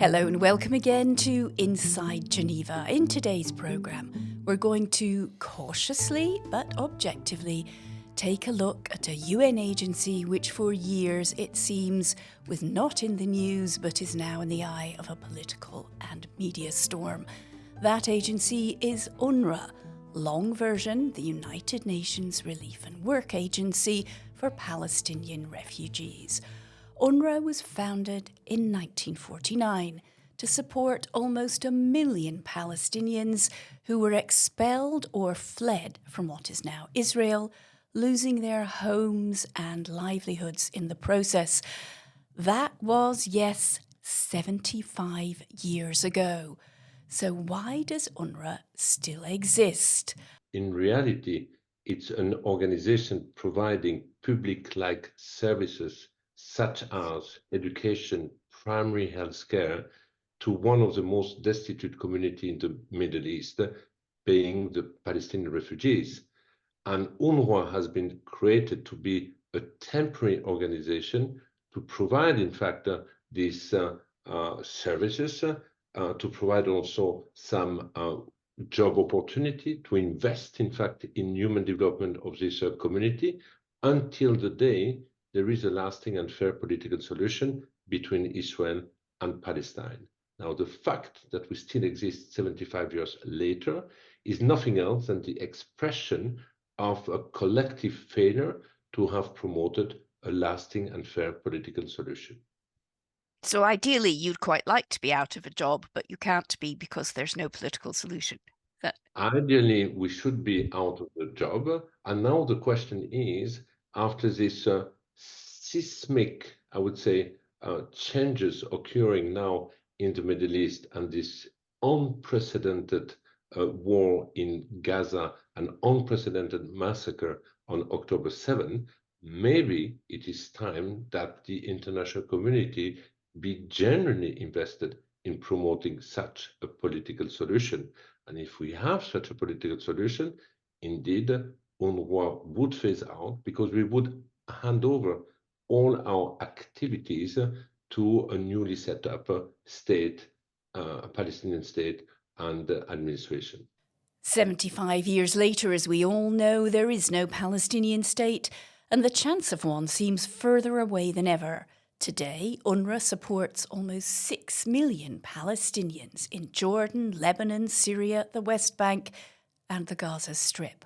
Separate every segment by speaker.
Speaker 1: Hello and welcome again to Inside Geneva. In today's programme, we're going to cautiously but objectively take a look at a UN agency which for years, it seems, was not in the news but is now in the eye of a political and media storm. That agency is UNRWA, long version, the United Nations Relief and Work Agency for Palestinian refugees. UNRWA was founded in 1949 to support almost 1 million Palestinians who were expelled or fled from what is now Israel, losing their homes and livelihoods in the process. That was, yes, 75 years ago. So why does UNRWA still exist?
Speaker 2: In reality, it's an organization providing public-like services such as education, primary health care, to one of the most destitute communities in the Middle East, being the Palestinian refugees. And UNRWA has been created to be a temporary organization to provide, in fact, these services, to provide also some job opportunity, to invest, in fact, in human development of this community until the day there is a lasting and fair political solution between Israel and Palestine. Now, the fact that we still exist 75 years later is nothing else than the expression of a collective failure to have promoted a lasting and fair political solution.
Speaker 1: So ideally, you'd quite like to be out of a job, but you can't be because there's no political solution.
Speaker 2: Ideally, we should be out of the job. And now the question is, after this seismic, I would say, changes occurring now in the Middle East and this unprecedented war in Gaza, an unprecedented massacre on October 7, maybe it is time that the international community be genuinely invested in promoting such a political solution. And if we have such a political solution, indeed, UNRWA would phase out because we would hand over all our activities to a newly set up state, Palestinian state and administration.
Speaker 1: 75 years later, as we all know, there is no Palestinian state, and the chance of one seems further away than ever. Today, UNRWA supports almost 6 million Palestinians in Jordan, Lebanon, Syria, the West Bank, and the Gaza Strip.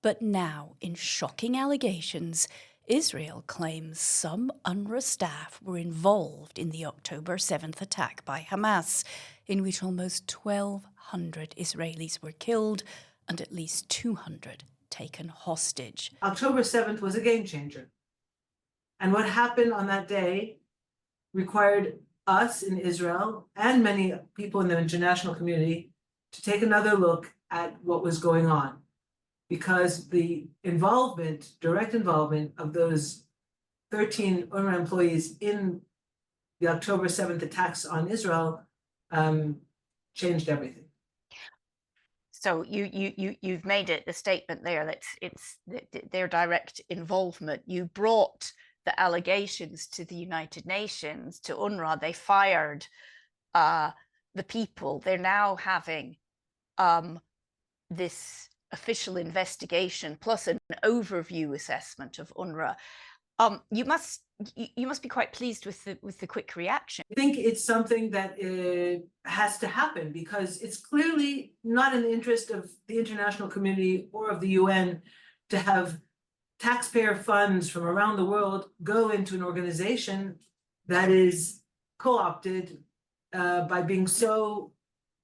Speaker 1: But now, in shocking allegations, Israel claims some UNRWA staff were involved in the October 7th attack by Hamas, in which almost 1,200 Israelis were killed and at least 200 taken hostage.
Speaker 3: October 7th was a game changer. And what happened on that day required us in Israel and many people in the international community to take another look at what was going on, because the involvement, direct involvement of those 13 UNRWA employees in the October 7th attacks on Israel changed everything.
Speaker 1: So you've made it a statement there that it's their direct involvement. You brought the allegations to the United Nations, to UNRWA. They fired the people. They're now having this official investigation plus an overview assessment of UNRWA. You must be quite pleased with the quick reaction.
Speaker 3: I think it's something that has to happen because it's clearly not in the interest of the international community or of the UN to have taxpayer funds from around the world go into an organization that is co-opted by being so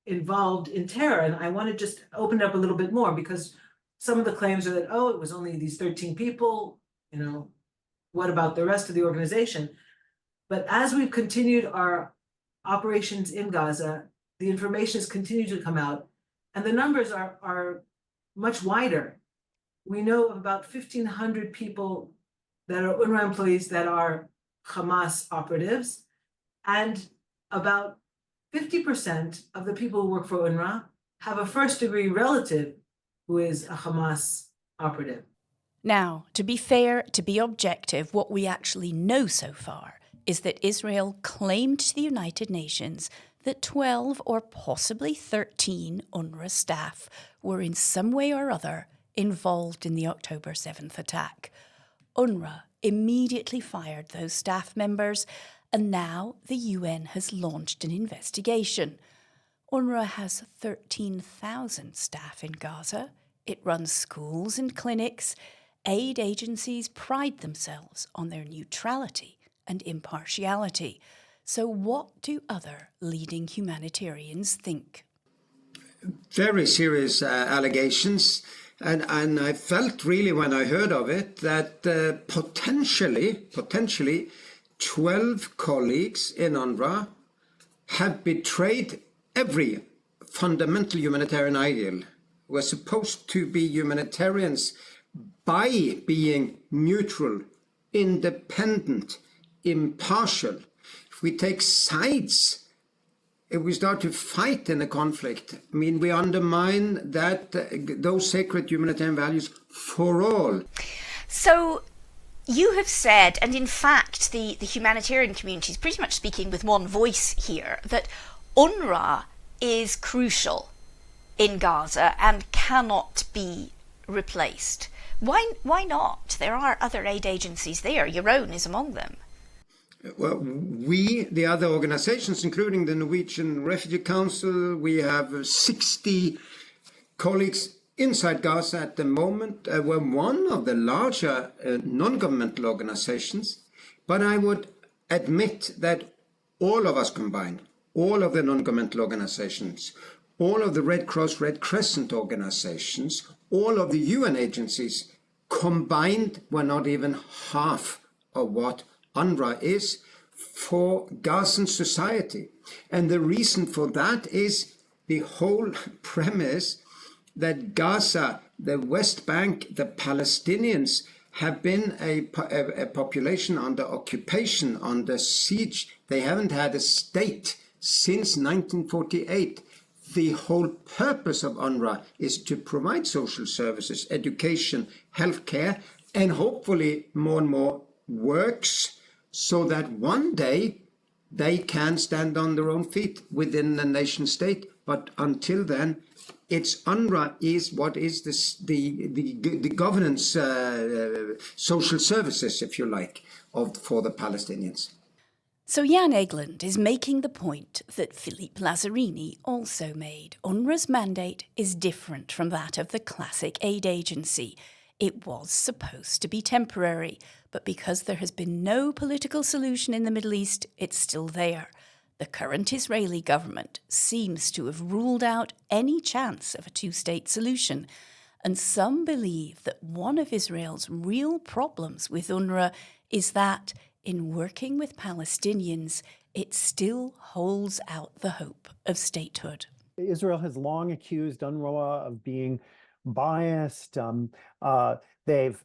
Speaker 3: involved in terror. And I want to just open it up a little bit more, because some of the claims are that, oh, it was only these 13 people, what about the rest of the organization? But as we've continued our operations in Gaza, the information has continued to come out, and the numbers are much wider. We know of about 1,500 people that are UNRWA employees that are Hamas operatives, and about 50% of the people who work for UNRWA have a first-degree relative who is a Hamas operative.
Speaker 1: Now, to be fair, to be objective, what we actually know so far is that Israel claimed to the United Nations that 12 or possibly 13 UNRWA staff were in some way or other involved in the October 7th attack. UNRWA immediately fired those staff members, and now the UN has launched an investigation. UNRWA has 13,000 staff in Gaza. It runs schools and clinics. Aid agencies pride themselves on their neutrality and impartiality. So what do other leading humanitarians think?
Speaker 4: Very serious allegations. And I felt really when I heard of it that potentially 12 colleagues in UNRWA have betrayed every fundamental humanitarian ideal. We're supposed to be humanitarians by being neutral, independent, impartial. If we take sides, if we start to fight in a conflict, I mean, we undermine those sacred humanitarian values for all.
Speaker 5: So you have said, and in fact the humanitarian community is pretty much speaking with one voice here, that UNRWA is crucial in Gaza and cannot be replaced. Why not? There are other aid agencies there. Your own is among them.
Speaker 4: Well, the other organizations, including the Norwegian Refugee Council, we have 60 colleagues inside Gaza at the moment. We're one of the larger non-governmental organizations, but I would admit that all of us combined, all of the non-governmental organizations, all of the Red Cross, Red Crescent organizations, all of the UN agencies combined were not even half of what UNRWA is for Gazan society. And the reason for that is the whole premise that Gaza, the West Bank, the Palestinians have been a population under occupation, under siege. They haven't had a state since 1948. The whole purpose of UNRWA is to provide social services, education, healthcare, and hopefully more and more works so that one day they can stand on their own feet within the nation state. But until then, it's UNRWA is what is the governance, social services, if you like, for the Palestinians.
Speaker 1: So Jan Egeland is making the point that Philippe Lazzarini also made. UNRWA's mandate is different from that of the classic aid agency. It was supposed to be temporary, but because there has been no political solution in the Middle East, it's still there. The current Israeli government seems to have ruled out any chance of a two-state solution, and some believe that one of Israel's real problems with UNRWA is that, in working with Palestinians, it still holds out the hope of statehood.
Speaker 6: Israel has long accused UNRWA of being biased. They've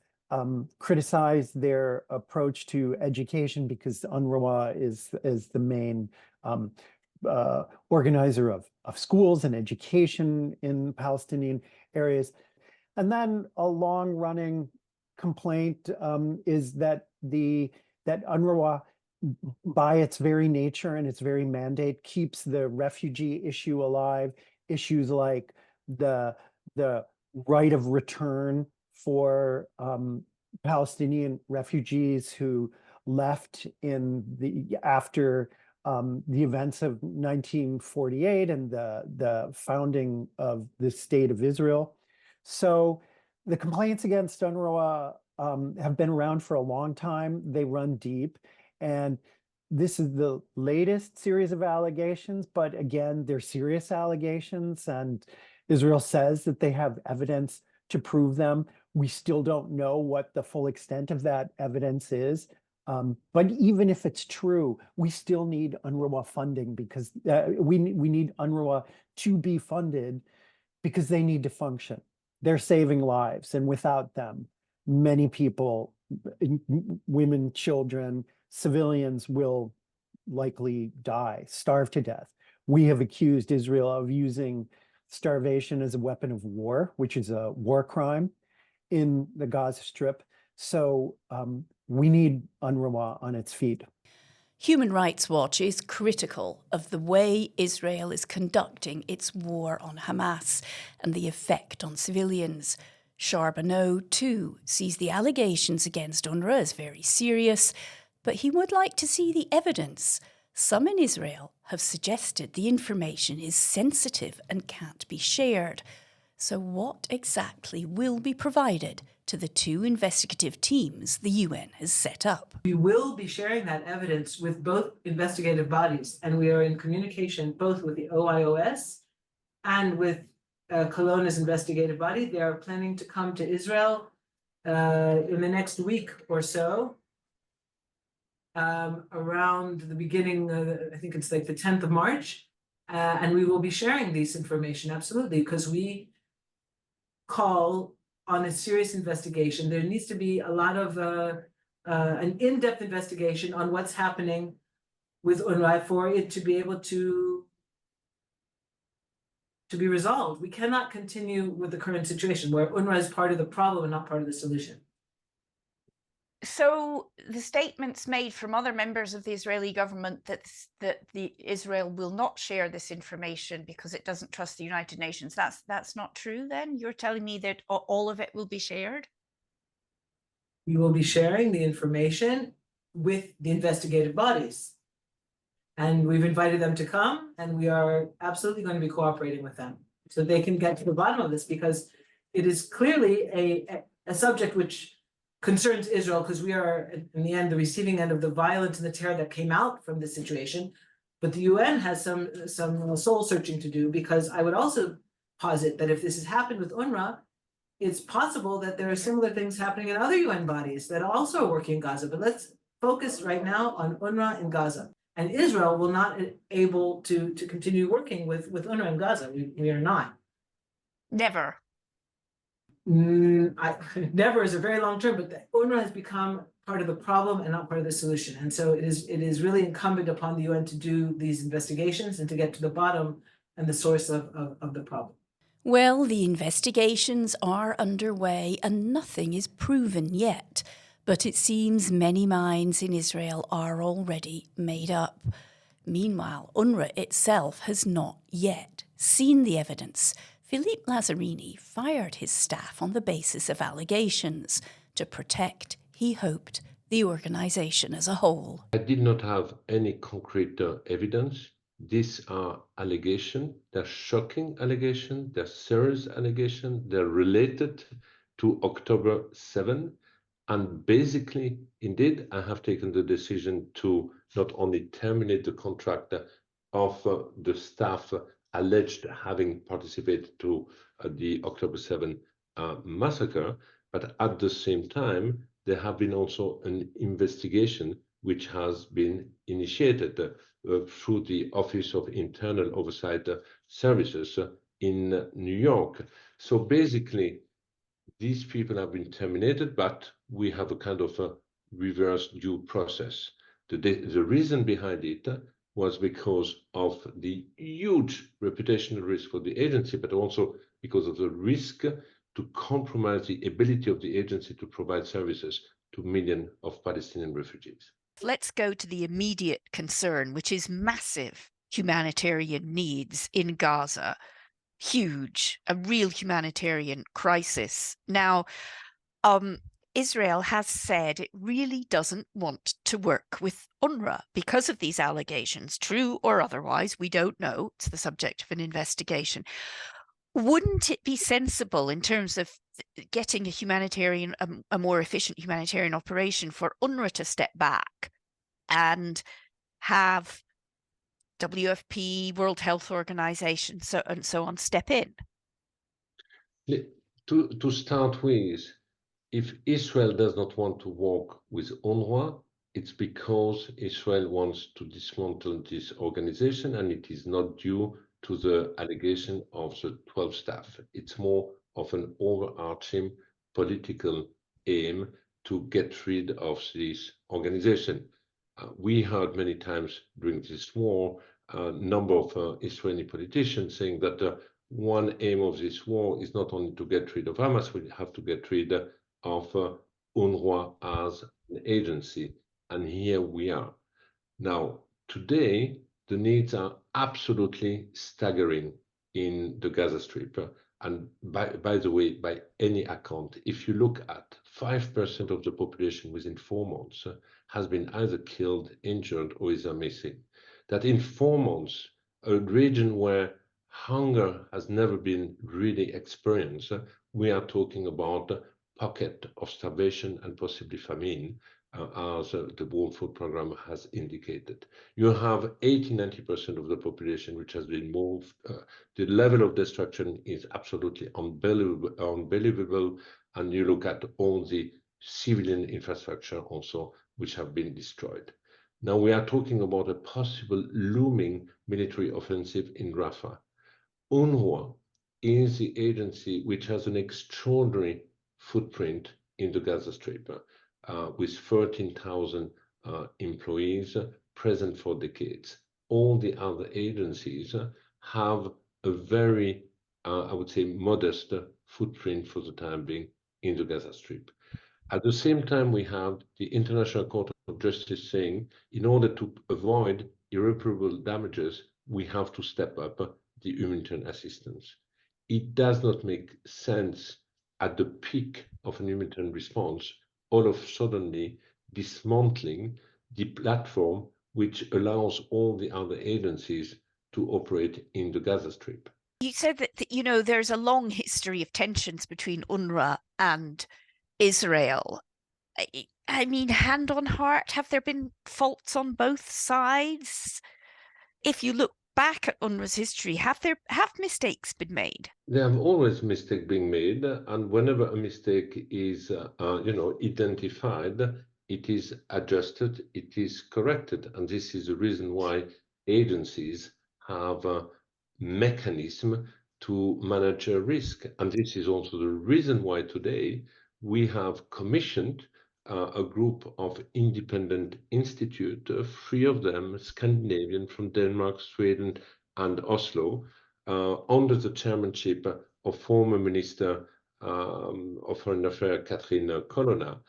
Speaker 6: criticized their approach to education because UNRWA is the main organizer of schools and education in Palestinian areas. And then a long-running complaint is that UNRWA, by its very nature and its very mandate, keeps the refugee issue alive. Issues like the right of return for Palestinian refugees who left after the events of 1948 and the founding of the State of Israel. So the complaints against UNRWA have been around for a long time. They run deep, and this is the latest series of allegations, but again, they're serious allegations, and Israel says that they have evidence to prove them. We still don't know what the full extent of that evidence is, but even if it's true, we still need UNRWA funding because we need UNRWA to be funded because they need to function. They're saving lives, and without them, many people, women, children, civilians will likely die, starve to death. We have accused Israel of using starvation as a weapon of war, which is a war crime in the Gaza Strip. So we need UNRWA on its feet.
Speaker 1: Human Rights Watch is critical of the way Israel is conducting its war on Hamas and the effect on civilians. Charbonneau, too, sees the allegations against UNRWA as very serious, but he would like to see the evidence. Some in Israel have suggested the information is sensitive and can't be shared. So what exactly will be provided to the two investigative teams the UN has set up?
Speaker 3: We will be sharing that evidence with both investigative bodies, and we are in communication both with the OIOS and with Kelowna's investigative body. They are planning to come to Israel in the next week or so, around the beginning, I think it's like the 10th of March, and we will be sharing this information, absolutely, because we call on a serious investigation. There needs to be a lot of an in-depth investigation on what's happening with UNRWA for it to be able to be resolved. We cannot continue with the current situation where UNRWA is part of the problem and not part of the solution.
Speaker 5: So the statements made from other members of the Israeli government that Israel will not share this information because it doesn't trust the United Nations, that's not true then? You're telling me that all of it will be shared?
Speaker 3: We will be sharing the information with the investigative bodies. And we've invited them to come, and we are absolutely going to be cooperating with them so they can get to the bottom of this, because it is clearly a subject which concerns Israel, because we are, in the end, the receiving end of the violence and the terror that came out from this situation. But the UN has some soul searching to do, because I would also posit that if this has happened with UNRWA, it's possible that there are similar things happening in other UN bodies that also are working in Gaza. But let's focus right now on UNRWA in Gaza. And Israel will not be able to continue working with UNRWA in Gaza. We are not.
Speaker 5: Never.
Speaker 3: Never is a very long term, but UNRWA has become part of the problem and not part of the solution. And so it is really incumbent upon the UN to do these investigations and to get to the bottom and the source of the problem.
Speaker 1: Well, the investigations are underway and nothing is proven yet. But it seems many minds in Israel are already made up. Meanwhile, UNRWA itself has not yet seen the evidence. Philippe Lazzarini fired his staff on the basis of allegations to protect, he hoped, the organisation as a whole.
Speaker 2: I did not have any concrete evidence. These are allegations. They're shocking allegations. They're serious allegations. They're related to October 7. And basically, indeed, I have taken the decision to not only terminate the contract of the staff alleged having participated to the October 7 massacre, but at the same time, there have been also an investigation which has been initiated through the Office of Internal Oversight Services in New York. So basically, these people have been terminated, but we have a kind of a reverse due process. The reason behind it was because of the huge reputational risk for the agency, but also because of the risk to compromise the ability of the agency to provide services to millions of Palestinian refugees.
Speaker 5: Let's go to the immediate concern, which is massive humanitarian needs in Gaza. Huge, a real humanitarian crisis. Now, Israel has said it really doesn't want to work with UNRWA because of these allegations, true or otherwise, we don't know. It's the subject of an investigation. Wouldn't it be sensible in terms of getting a more efficient humanitarian operation for UNRWA to step back and have WFP, World Health Organization, and so on, step in?
Speaker 2: To start with, if Israel does not want to work with UNRWA, it's because Israel wants to dismantle this organization, and it is not due to the allegation of the 12 staff. It's more of an overarching political aim to get rid of this organization. We heard many times during this war a number of Israeli politicians saying that one aim of this war is not only to get rid of Hamas, we have to get rid of UNRWA as an agency. And here we are. Now, today, the needs are absolutely staggering in the Gaza Strip. And by the way, by any account, if you look at 5% of the population within 4 months has been either killed, injured, or is missing. That in 4 months, a region where hunger has never been really experienced, we are talking about a pocket of starvation and possibly famine, as the World Food Programme has indicated. You have 80-90% of the population which has been moved. The level of destruction is absolutely unbelievable. And you look at all the civilian infrastructure also which have been destroyed. Now we are talking about a possible looming military offensive in Rafah. UNRWA is the agency which has an extraordinary footprint in the Gaza Strip, with 13,000 employees present for decades. All the other agencies have a very, I would say, modest footprint for the time being in the Gaza Strip. At the same time, we have the International Court of Justice saying, in order to avoid irreparable damages, we have to step up the humanitarian assistance. It does not make sense at the peak of an humanitarian response, all of suddenly dismantling the platform which allows all the other agencies to operate in the Gaza Strip.
Speaker 5: You said that you know, there's a long history of tensions between UNRWA and Israel. I mean, hand on heart, have there been faults on both sides? If you look back at UNRWA's history, have mistakes been made?
Speaker 2: There have always mistakes being made, and whenever a mistake is, identified, it is adjusted, it is corrected, and this is the reason why agencies have a mechanism to manage a risk, and this is also the reason why today we have commissioned a group of independent institutes, 3 of them Scandinavian, from Denmark, Sweden, and Oslo, under the chairmanship of former Minister of Foreign Affairs Catherine Colonna,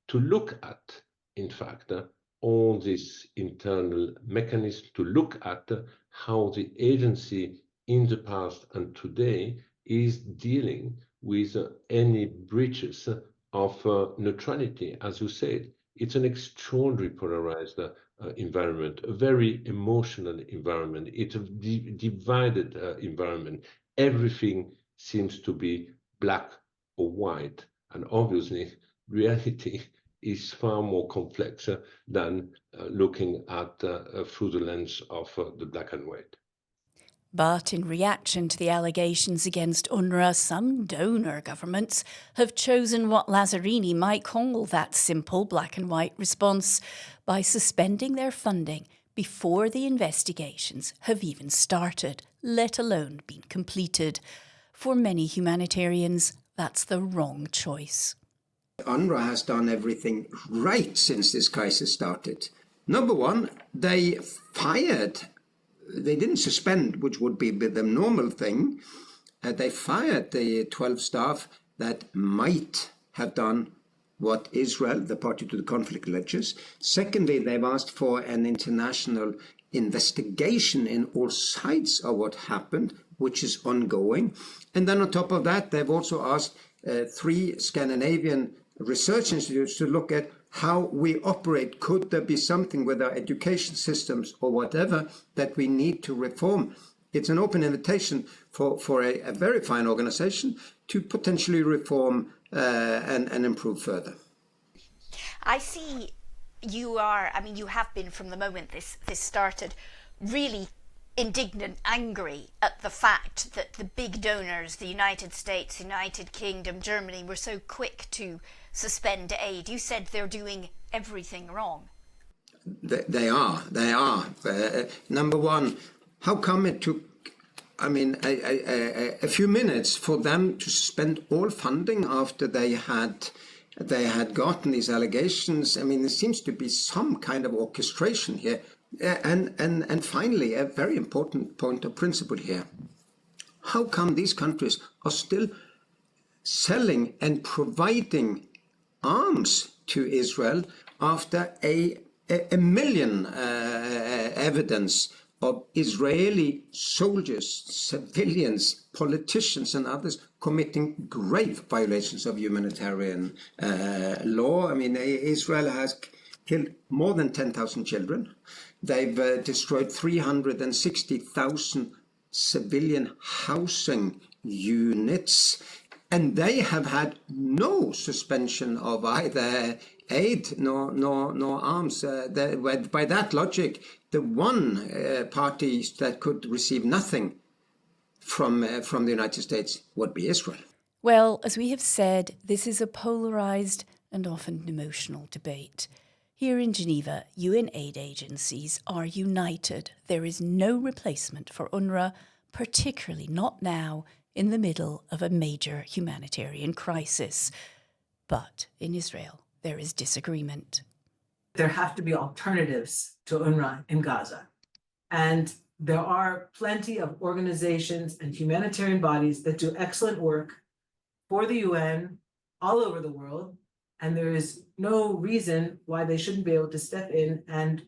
Speaker 2: to look at, in fact, all these internal mechanisms, to look at how the agency in the past and today is dealing with any breaches of neutrality. As you said, it's an extraordinarily polarized environment, a very emotional environment. It's a divided environment. Everything seems to be black or white, and obviously reality is far more complex than looking at through the lens of the black and white.
Speaker 1: But in reaction to the allegations against UNRWA, some donor governments have chosen what Lazzarini might call that simple black and white response by suspending their funding before the investigations have even started, let alone been completed. For many humanitarians, that's the wrong choice.
Speaker 4: UNRWA has done everything right since this crisis started. Number one, they didn't suspend, which would be the normal thing. They fired the 12 staff that might have done what Israel, the party to the conflict, alleges. Secondly, they've asked for an international investigation in all sides of what happened, which is ongoing. And then on top of that, they've also asked 3 Scandinavian research institutes to look at how we operate. Could there be something with our education systems or whatever that we need to reform? It's an open invitation for a very fine organization to potentially reform and improve further.
Speaker 5: I see you have been from the moment this started really indignant, angry at the fact that the big donors, the United States, United Kingdom, Germany, were so quick to suspend aid. You said they're doing everything wrong.
Speaker 4: They are. Number one, how come it took, a few minutes for them to suspend all funding after they had gotten these allegations? There seems to be some kind of orchestration here. And finally, a very important point of principle here. How come these countries are still selling and providing arms to Israel after a a million evidence of Israeli soldiers, civilians, politicians and others committing grave violations of humanitarian law. I mean, Israel has killed more than 10,000 children. They've destroyed 360,000 civilian housing units, and they have had no suspension of either aid nor arms. By that logic, the one party that could receive nothing from the United States would be Israel.
Speaker 1: Well, as we have said, this is a polarised and often emotional debate. Here in Geneva, UN aid agencies are united. There is no replacement for UNRWA, particularly not now in the middle of a major humanitarian crisis. But in Israel, there is disagreement.
Speaker 3: There have to be alternatives to UNRWA in Gaza. And there are plenty of organizations and humanitarian bodies that do excellent work for the UN all over the world. And there is no reason why they shouldn't be able to step in and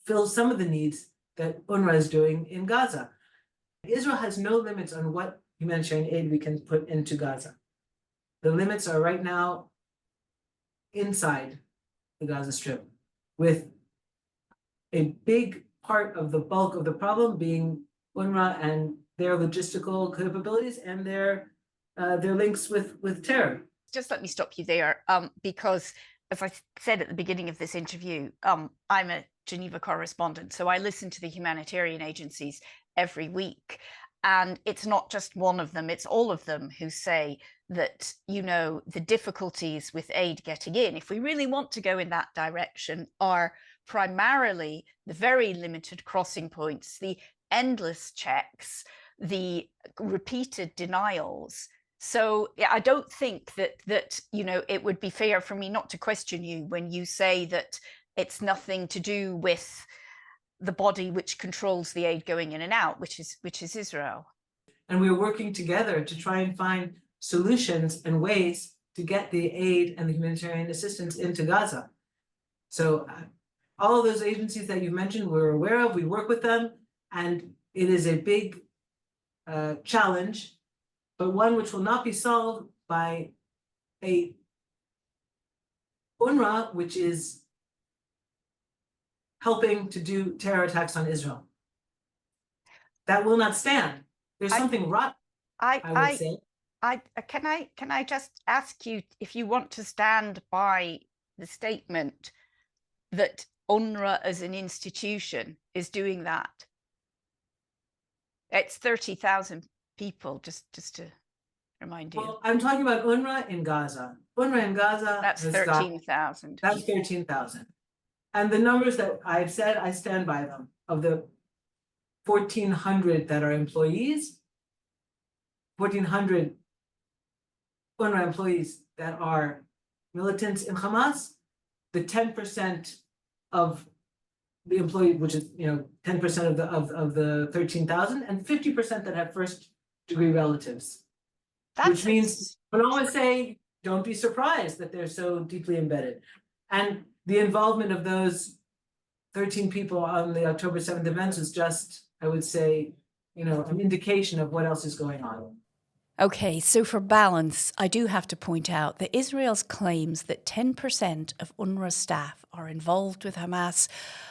Speaker 3: fill some of the needs that UNRWA is doing in Gaza. Israel has no limits on what humanitarian aid we can put into Gaza. The limits are right now inside the Gaza Strip, with a big part of the bulk of the problem being UNRWA and their logistical capabilities and their links with terror.
Speaker 5: Just let me stop you there, because as I said at the beginning of this interview, I'm a Geneva correspondent, so I listen to the humanitarian agencies every week. And it's not just one of them, it's all of them who say that, you know, the difficulties with aid getting in, if we really want to go in that direction, are primarily the very limited crossing points, the endless checks, the repeated denials. So I don't think that you know, it would be fair for me not to question you when you say that it's nothing to do with the body which controls the aid going in and out, which is Israel.
Speaker 3: And we're working together to try and find solutions and ways to get the aid and the humanitarian assistance into Gaza. So all of those agencies that you mentioned, we're aware of, we work with them, and it is a big challenge, but one which will not be solved by a UNRWA, which is helping to do terror attacks on Israel. That will not stand. There's something rotten, I would say.
Speaker 5: Can I just ask you if you want to stand by the statement that UNRWA as an institution is doing that? It's 30,000 people, just to remind you.
Speaker 3: Well, I'm talking about UNRWA in Gaza. UNRWA in Gaza.
Speaker 5: That's 13,000.
Speaker 3: That's 13,000. And the numbers that I've said, I stand by them. Of the 1,400 that are employees, 1,400 UNRWA employees that are militants in Hamas, the 10% of the employee, which is 10% of the 13,000, and 50% that have first-degree relatives. Which means, but I always say, don't be surprised that they're so deeply embedded. And the involvement of those 13 people on the October 7th events is just, I would say, an indication of what else is going on.
Speaker 1: Okay, so for balance, I do have to point out that Israel's claims that 10% of UNRWA staff are involved with Hamas,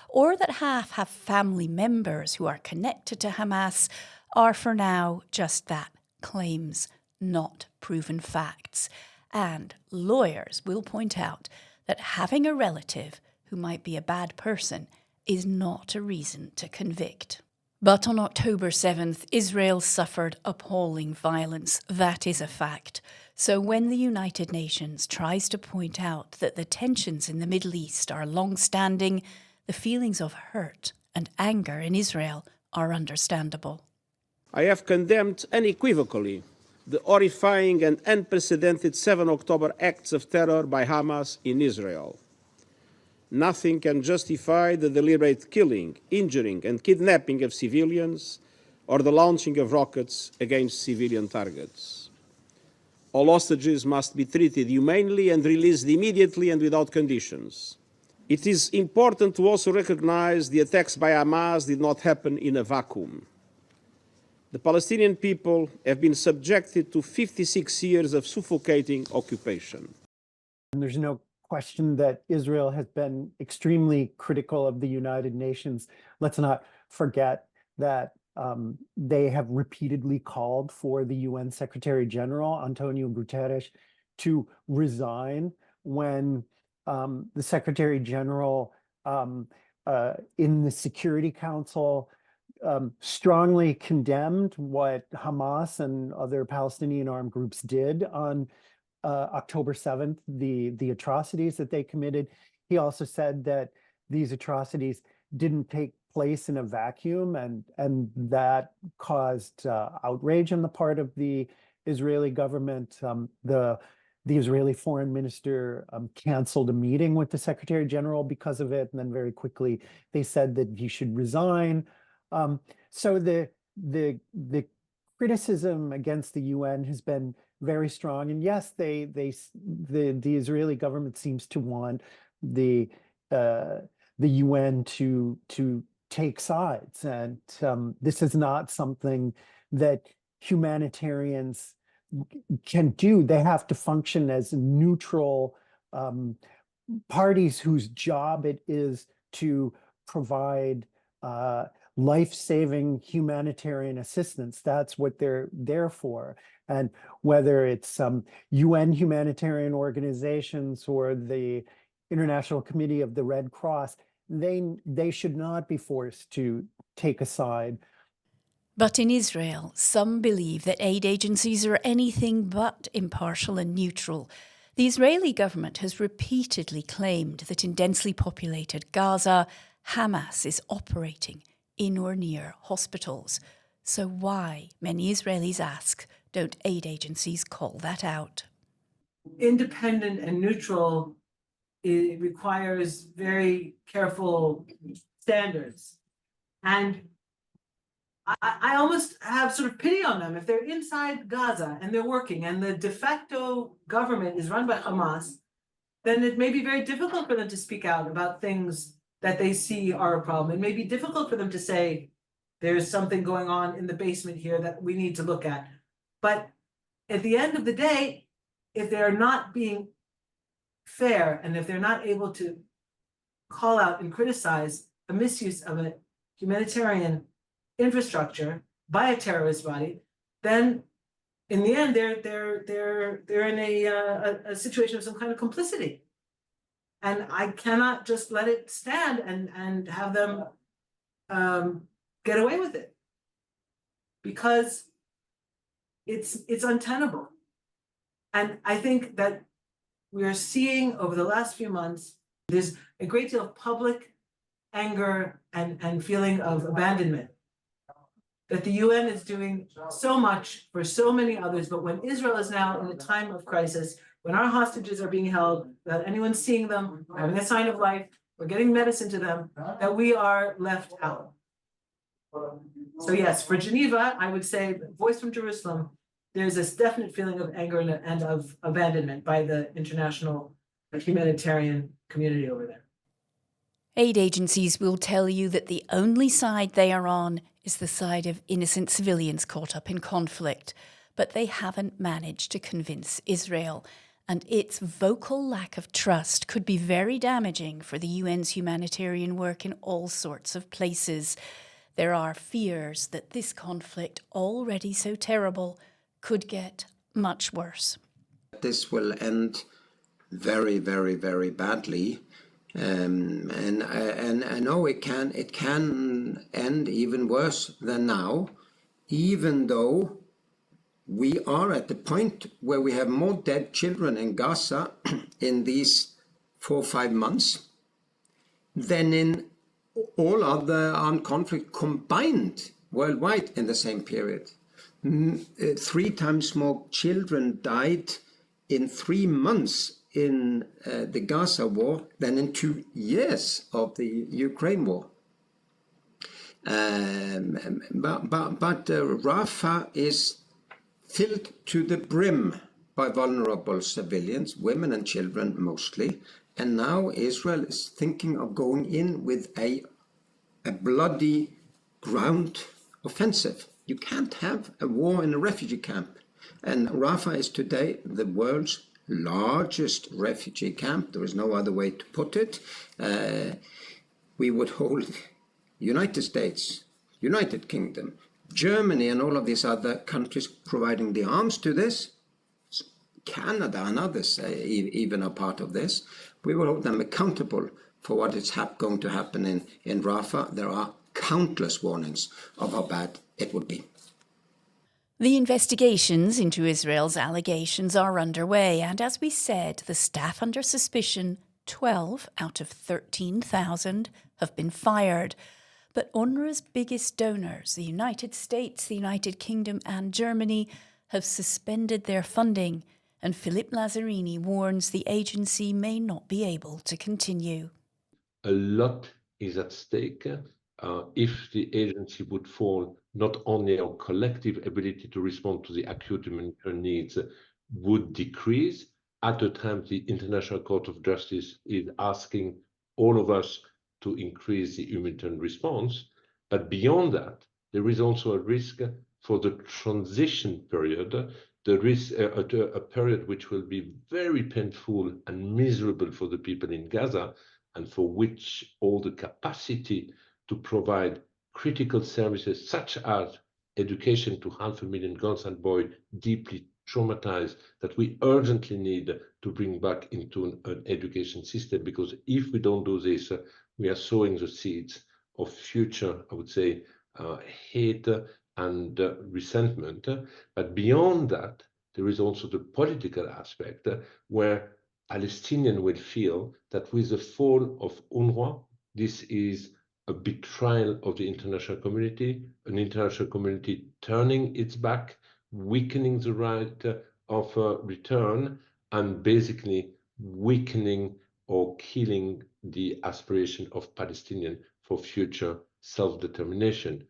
Speaker 1: or that half have family members who are connected to Hamas, are for now just that, claims, not proven facts. And lawyers will point out that having a relative who might be a bad person is not a reason to convict. But on October 7th, Israel suffered appalling violence. That is a fact. So when the United Nations tries to point out that the tensions in the Middle East are long-standing, the feelings of hurt and anger in Israel are understandable.
Speaker 7: I have condemned unequivocally the horrifying and unprecedented 7 October acts of terror by Hamas in Israel. Nothing can justify the deliberate killing, injuring and kidnapping of civilians or the launching of rockets against civilian targets. All hostages must be treated humanely and released immediately and without conditions. It is important to also recognize the attacks by Hamas did not happen in a vacuum. The Palestinian people have been subjected to 56 years of suffocating occupation.
Speaker 6: And there's no question that Israel has been extremely critical of the United Nations. Let's not forget that they have repeatedly called for the UN Secretary General, Antonio Guterres, to resign when the Secretary General in the Security Council strongly condemned what Hamas and other Palestinian armed groups did on October 7th, the atrocities that they committed. He also said that these atrocities didn't take place in a vacuum, and that caused outrage on the part of the Israeli government. The Israeli foreign minister canceled a meeting with the Secretary General because of it, and then very quickly they said that he should resign. So the criticism against the UN has been very strong, and yes, the Israeli government seems to want the UN to take sides, and this is not something that humanitarians can do. They have to function as neutral parties whose job it is to provide life-saving humanitarian assistance. That's what they're there for. And whether it's UN humanitarian organizations or the International Committee of the Red Cross, they should not be forced to take a side.
Speaker 1: But in Israel, some believe that aid agencies are anything but impartial and neutral. The Israeli government has repeatedly claimed that in densely populated Gaza, Hamas is operating in or near hospitals. So why, many Israelis ask, don't aid agencies call that out?
Speaker 3: Independent and neutral, it requires very careful standards. And I almost have sort of pity on them. If they're inside Gaza and they're working and the de facto government is run by Hamas, then it may be very difficult for them to speak out about things that they see are a problem. It may be difficult for them to say, there's something going on in the basement here that we need to look at. But at the end of the day, if they're not being fair and if they're not able to call out and criticize a misuse of a humanitarian infrastructure by a terrorist body, then in the end they're in a situation of some kind of complicity. And I cannot just let it stand and have them get away with it, because it's untenable. And I think that we are seeing over the last few months, there's a great deal of public anger and feeling of abandonment, that the UN is doing so much for so many others, but when Israel is now in a time of crisis, when our hostages are being held, without anyone seeing them, having a sign of life, or getting medicine to them, that we are left out. So yes, for Geneva, I would say, voice from Jerusalem, there's this definite feeling of anger and of abandonment by the international humanitarian community over there.
Speaker 1: Aid agencies will tell you that the only side they are on is the side of innocent civilians caught up in conflict, but they haven't managed to convince Israel, and its vocal lack of trust could be very damaging for the UN's humanitarian work in all sorts of places. There are fears that this conflict, already so terrible, could get much worse.
Speaker 4: This will end very, very, very badly. And I know it can end even worse than now, even though we are at the point where we have more dead children in Gaza in these 4 or 5 months than in all other armed conflict combined worldwide in the same period. 3 times more children died in 3 months in the Gaza war than in 2 years of the Ukraine war. But Rafah is filled to the brim by vulnerable civilians, women and children mostly, And now Israel is thinking of going in with a bloody ground offensive. You can't have a war in a refugee camp. And Rafah is today the world's largest refugee camp. There is no other way to put it. We would hold United States, United Kingdom, Germany and all of these other countries providing the arms to this. Canada and others even are part of this. We will hold them accountable for what is going to happen in Rafah. There are countless warnings of how bad it would be.
Speaker 1: The investigations into Israel's allegations are underway, and as we said, the staff under suspicion, 12 out of 13,000, have been fired. But UNRWA's biggest donors, the United States, the United Kingdom and Germany, have suspended their funding, and Philippe Lazzarini warns the agency may not be able to continue.
Speaker 2: A lot is at stake if the agency would fall. Not only our collective ability to respond to the acute humanitarian needs would decrease, at the time the International Court of Justice is asking all of us to increase the humanitarian response, but beyond that, there is also a risk for the transition period, the risk, a period which will be very painful and miserable for the people in Gaza, and for which all the capacity to provide critical services such as education to 500,000 girls and boys deeply traumatized, that we urgently need to bring back into an education system, because if we don't do this, we are sowing the seeds of future, I would say, hate and resentment. But beyond that, there is also the political aspect where Palestinians will feel that with the fall of UNRWA, this is a betrayal of the international community, an international community turning its back, weakening the right of return, and basically weakening or killing the aspiration of Palestinians for future self-determination.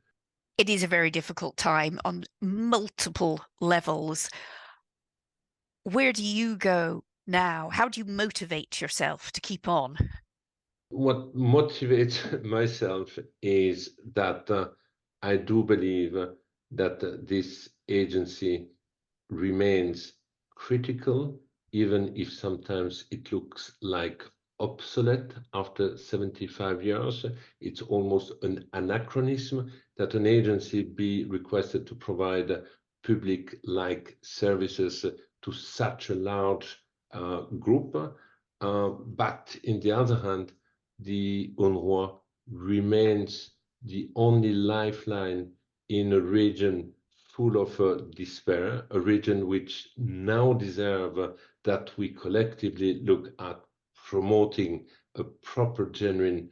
Speaker 5: It is a very difficult time on multiple levels. Where do you go now? How do you motivate yourself to keep on?
Speaker 2: What motivates myself is that I do believe that this agency remains critical, even if sometimes it looks like obsolete after 75 years. It's almost an anachronism that an agency be requested to provide public-like services to such a large group. But in the other hand, the UNRWA remains the only lifeline in a region full of despair, a region which now deserves that we collectively look at promoting a proper, genuine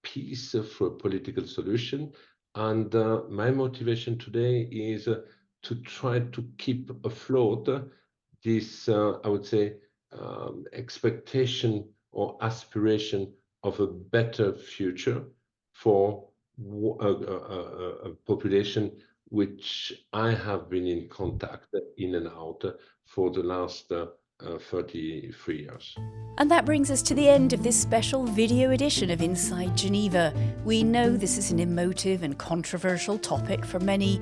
Speaker 2: peace for a political solution. And my motivation today is to try to keep afloat this, I would say, expectation or aspiration of a better future for a population which I have been in contact in and out for the last 33 years.
Speaker 1: And that brings us to the end of this special video edition of Inside Geneva. We know this is an emotive and controversial topic for many,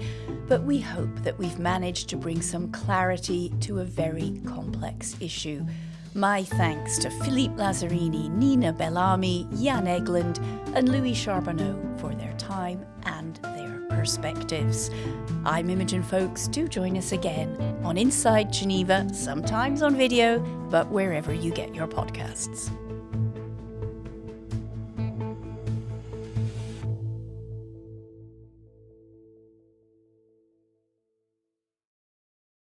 Speaker 1: but we hope that we've managed to bring some clarity to a very complex issue. My thanks to Philippe Lazzarini, Nina Bellamy, Jan Egeland and Louis Charbonneau for their time and their perspectives. I'm Imogen Folks. Do join us again on Inside Geneva, sometimes on video, but wherever you get your podcasts.